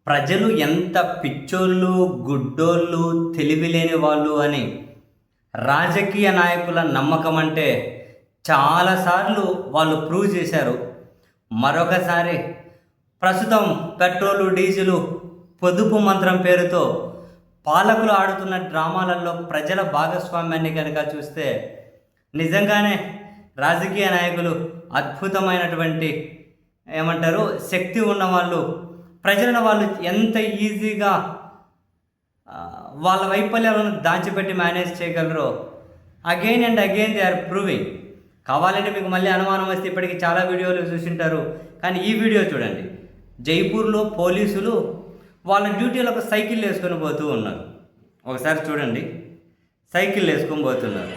ప్రజలు ఎంత పిచ్చోళ్ళు, గుడ్డోళ్ళు, తెలివిలేని వాళ్ళు అని రాజకీయ నాయకుల నమ్మకం అంటే చాలాసార్లు వాళ్ళు ప్రూవ్ చేశారు. మరొకసారి ప్రస్తుతం పెట్రోలు, డీజిలు పొదుపు మంత్రం పేరుతో పాలకులు ఆడుతున్న డ్రామాలలో ప్రజల భాగస్వామ్యాన్ని కనుక చూస్తే నిజంగానే రాజకీయ నాయకులు అద్భుతమైనటువంటి శక్తి ఉన్నవాళ్ళు. ప్రజలను వాళ్ళు ఎంత ఈజీగా వాళ్ళ వైఫల్యాలను దాచిపెట్టి మేనేజ్ చేయగలరో again and again they are proving. కావాలంటే మీకు మళ్ళీ అనుమానం వస్తే ఇప్పటికీ చాలా వీడియోలు చూసింటారు, కానీ ఈ వీడియో చూడండి. జైపూర్లో పోలీసులు వాళ్ళ డ్యూటీలకు సైకిల్ వేసుకొని పోతూ ఉన్నారు. ఒకసారి చూడండి, సైకిల్ వేసుకొని పోతున్నారు.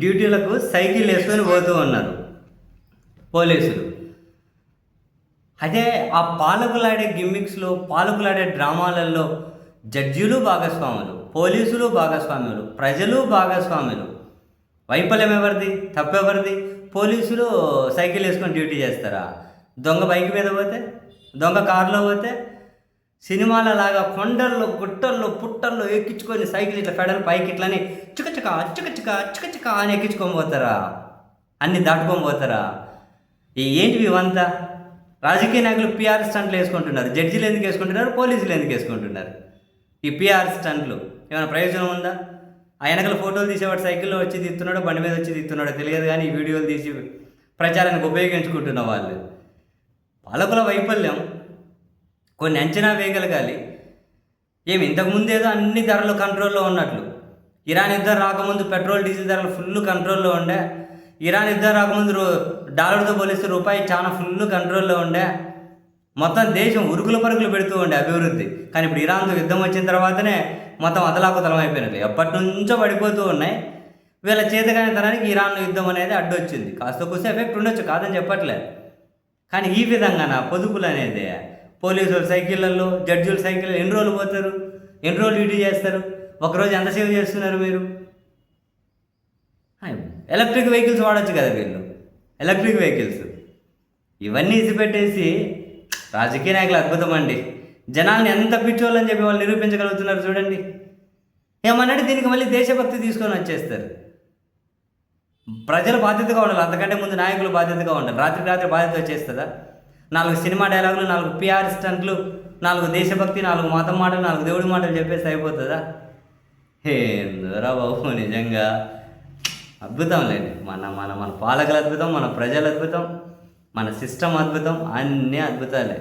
డ్యూటీలకు సైకిల్ వేసుకొని పోతూ ఉన్నారు పోలీసులు. అదే ఆ పాలకులాడే గిమ్మిక్స్లో, పాలకులాడే డ్రామాలలో జడ్జీలు భాగస్వాములు, పోలీసులు భాగస్వాములు, ప్రజలు భాగస్వాములు. వైఫల్యం ఎవరిది, తప్పెవరిది? పోలీసులు సైకిల్ వేసుకొని డ్యూటీ చేస్తారా? దొంగ బైక్ మీద పోతే, దొంగ కారులో పోతే, సినిమాలలాగా కొండల్లో, గుట్టల్లో, పుట్టల్లో ఎక్కించుకొని సైకిల్ ఇట్లా ఫెడల్ పైకి ఇట్లని చుకచుక చుకచుక చుకచుక అని ఎక్కించుకొని పోతారా? అన్ని దాటుకొని పోతారా? ఏంటివి ఇవంతా? రాజకీయ నాయకులు పిఆర్ స్టంట్లు వేసుకుంటున్నారు. జడ్జీలు ఎందుకు వేసుకుంటున్నారు? పోలీసులు ఎందుకు వేసుకుంటున్నారు? ఈ పిఆర్ స్టంట్లు ఏమైనా ప్రయోజనం ఉందా? ఆ వెనకల ఫోటోలు తీసేవాడు సైకిల్లో వచ్చి తీస్తున్నాడో, బండి మీద వచ్చి తీస్తున్నాడో తెలియదు, కానీ ఈ వీడియోలు తీసి ప్రచారానికి ఉపయోగించుకుంటున్న వాళ్ళు. పాలకుల వైఫల్యం కొన్ని అంచనా వేయగలగాలి. ఇంతకుముందేదో అన్ని ధరలు కంట్రోల్లో ఉన్నట్లు. ఇరాన్ యుద్ధం రాకముందు పెట్రోల్, డీజిల్ ధరలు ఫుల్ కంట్రోల్లో ఉండే. ఇరాన్ యుద్ధం రాకముందు డాలర్తో పోలిస్తే రూపాయి చాలా ఫుల్ కంట్రోల్లో ఉండే. మొత్తం దేశం ఉరుకుల పరుగులు పెడుతూ ఉండే అభివృద్ధి. కానీ ఇప్పుడు ఇరాన్తో యుద్ధం వచ్చిన తర్వాతనే మొత్తం అతలాకుతలం అయిపోయినట్లు. ఎప్పటి నుంచో పడిపోతూ ఉన్నాయి. వీళ్ళ చేతగానితనానికి ఇరాన్ యుద్ధం అనేది అడ్డొచ్చింది. కాస్త కొంచెం ఎఫెక్ట్ ఉండొచ్చు, కాదని చెప్పట్లే. కానీ ఈ విధంగా నా పొదుపులు అనేది పోలీసులు సైకిళ్ళల్లో, జడ్జిలు సైకిళ్ళు ఎన్ని రోజులు పోతారు, ఎన్ని రోజులు డ్యూటీ చేస్తారు? ఒకరోజు ఎంత సేవ్ చేస్తున్నారు మీరు? ఎలక్ట్రిక్ వెహికల్స్ వాడచ్చు కదా వీళ్ళు, ఎలక్ట్రిక్ వెహికల్స్. ఇవన్నీ ఇసిపెట్టేసి రాజకీయ నాయకులు అద్భుతం అండి. జనాల్ని ఎంత పిచ్చోళ్ళని చెప్పి వాళ్ళు నిరూపించగలుగుతున్నారు చూడండి. ఏమన్నాడు దీనికి మళ్ళీ దేశభక్తి తీసుకొని వచ్చేస్తారు. ప్రజలు బాధ్యతగా ఉండాలి, అంతకంటే ముందు నాయకులు బాధ్యతగా ఉండాలి. రాత్రికి రాత్రి బాధ్యత వచ్చేస్తుందా? 4 సినిమా డైలాగులు, 4 పిఆర్ స్టంట్లు, 4 దేశభక్తి, 4 మతం మాటలు, 4 దేవుడి మాటలు చెప్పేసి అయిపోతుందా? ఏందోరా బాబు, నిజంగా అద్భుతం లేండి. మన మన మన పాలకులు అద్భుతం, మన ప్రజలు అద్భుతం, మన సిస్టమ్ అద్భుతం, అన్నీ అద్భుతాలే.